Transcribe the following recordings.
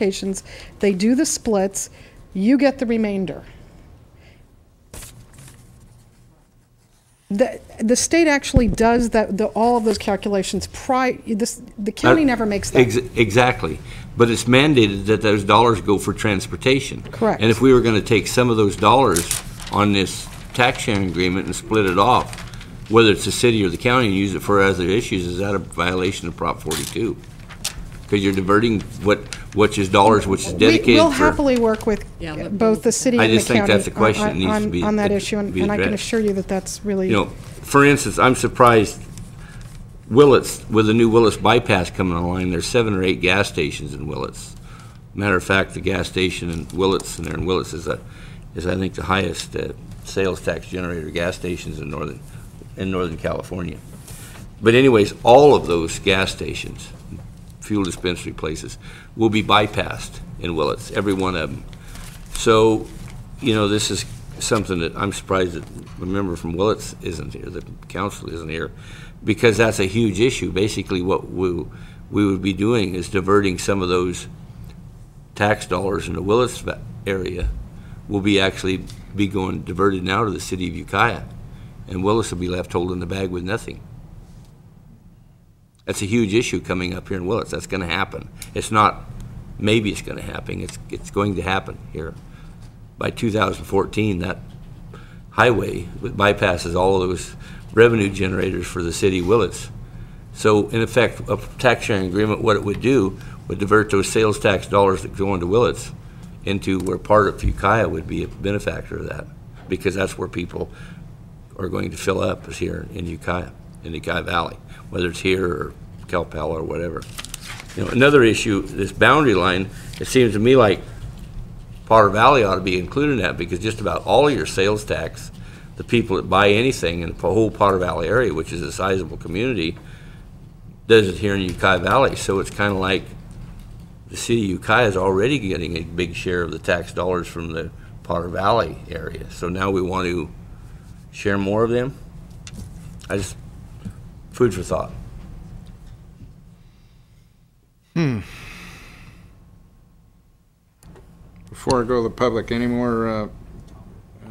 applications, they do the splits, you get the remainder. The state actually does all of those calculations. The county never makes that. Exactly. But it's mandated that those dollars go for transportation. Correct. And if we were going to take some of those dollars on this tax sharing agreement and split it off, whether it's the city or the county, and use it for other issues, is that a violation of Prop 42? Because you're diverting which is dollars, which is dedicated We'll happily work with both the city and the county. I just think that's a question that needs to be on that issue, be and I can addressed. assure you that that's really. You know, for instance, I'm surprised Willits, with the new Willits bypass coming online, there's 7 or 8 gas stations in Willits. Matter of fact, the gas station in Willits, and there in Willits is I think the highest sales tax generator gas stations in Northern California. But anyways, all of those gas stations, fuel dispensary places, will be bypassed in Willits, every one of them. So, you know, this is something that I'm surprised that the member from Willits isn't here, the council isn't here, because that's a huge issue. Basically, what we would be doing is diverting some of those tax dollars in the Willits area will be actually be going diverted now to the city of Ukiah, and Willits will be left holding the bag with nothing. That's a huge issue coming up here in Willits. That's going to happen. It's not maybe it's going to happen. It's going to happen here. By 2014, that highway bypasses all of those revenue generators for the city of Willits. So, in effect, a tax sharing agreement, what it would do would divert those sales tax dollars that go into Willits into where part of Ukiah would be a benefactor of that, because that's where people are going to fill up, is here in Ukiah, in the Ukiah Valley, whether it's here or Kelpal or whatever. You know, another issue, this boundary line, it seems to me like Potter Valley ought to be included in that, because just about all of your sales tax, the people that buy anything in the whole Potter Valley area, which is a sizable community, does it here in Ukiah Valley. So it's kind of like the city of Ukiah is already getting a big share of the tax dollars from the Potter Valley area. So now we want to share more of them. Food for thought. Before I go to the public, any more?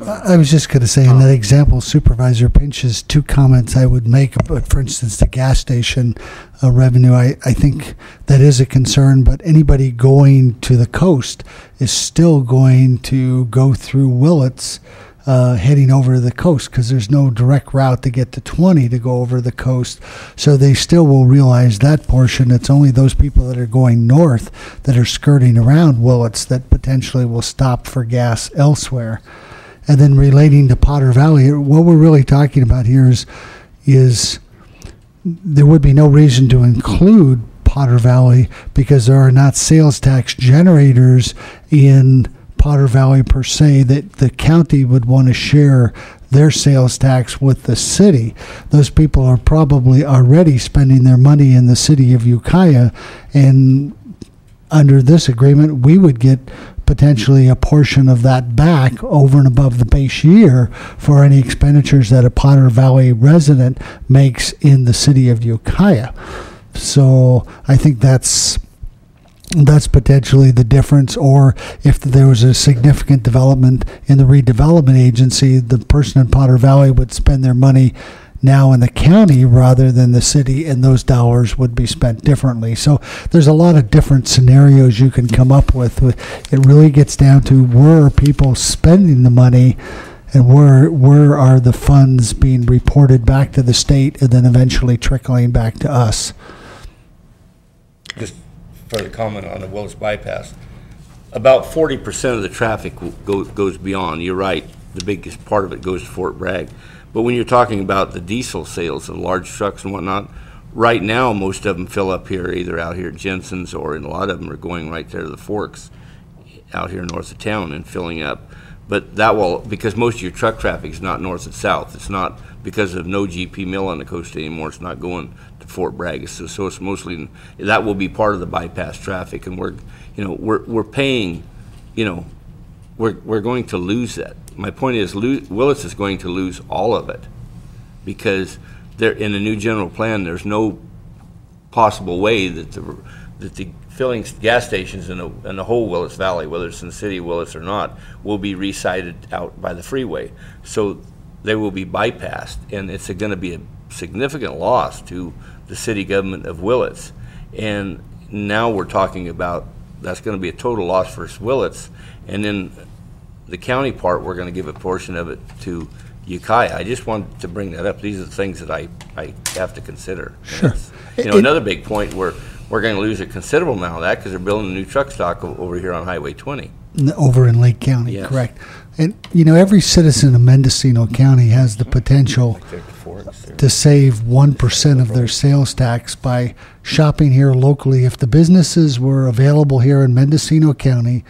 I was just going to say, in that example, Supervisor Pinch's 2 comments I would make, but for instance, the gas station revenue, I think that is a concern, but anybody going to the coast is still going to go through Willits, heading over to the coast, because there's no direct route to get to 20 to go over the coast. So they still will realize that portion. It's only those people that are going north that are skirting around Willits that potentially will stop for gas elsewhere. And then relating to Potter Valley, what we're really talking about here is there would be no reason to include Potter Valley, because there are not sales tax generators in Potter Valley per se that the county would want to share their sales tax with the city. Those people are probably already spending their money in the city of Ukiah, and under this agreement we would get potentially a portion of that back over and above the base year for any expenditures that a Potter Valley resident makes in the city of Ukiah. So I think that's potentially the difference. Or if there was a significant development in the redevelopment agency, the person in Potter Valley would spend their money now in the county rather than the city, and those dollars would be spent differently. So there's a lot of different scenarios you can come up with. It really gets down to where are people spending the money, and where are the funds being reported back to the state and then eventually trickling back to us. Just for the comment on the Willits bypass, about 40% of the traffic goes beyond. You're right, the biggest part of it goes to Fort Bragg. But when you're talking about the diesel sales of large trucks and whatnot, right now most of them fill up here, either out here at Jensen's, or in a lot of them are going right there to the Forks out here north of town and filling up. But that will, because most of your truck traffic is not north and south. It's not, because of no GP mill on the coast anymore, it's not going to Fort Bragg. So it's mostly, that will be part of the bypass traffic, and we're paying, we're going to lose that. My point is, Willits is going to lose all of it, because in the new general plan, there's no possible way that the filling gas stations in the whole Willis Valley, whether it's in the city of Willis or not, will be resited out by the freeway. So they will be bypassed, and it's going to be a significant loss to the city government of Willits. And now we're talking about that's going to be a total loss for Willits, and then the county part, we're going to give a portion of it to Ukiah. I just wanted to bring that up. These are the things that I have to consider. Sure. Another big point, we're going to lose a considerable amount of that because they're building a new truck stock over here on Highway 20. Over in Lake County, Yes. correct. And, every citizen of Mendocino County has the potential to save 1% of their sales tax by shopping here locally. If the businesses were available here in Mendocino County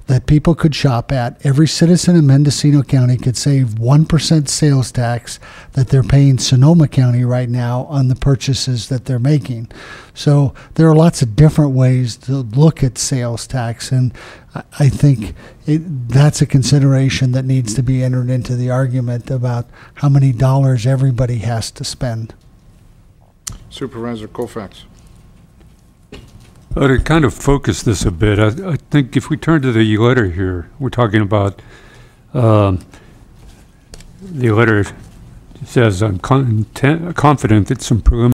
that people could shop at, every citizen in Mendocino County could save 1% sales tax that they're paying Sonoma County right now on the purchases that they're making. So there are lots of different ways to look at sales tax, and I think that's a consideration that needs to be entered into the argument about how many dollars everybody has to spend. Supervisor Colfax. To kind of focus this a bit, I think if we turn to the letter here, we're talking about the letter says, I'm confident that some preliminary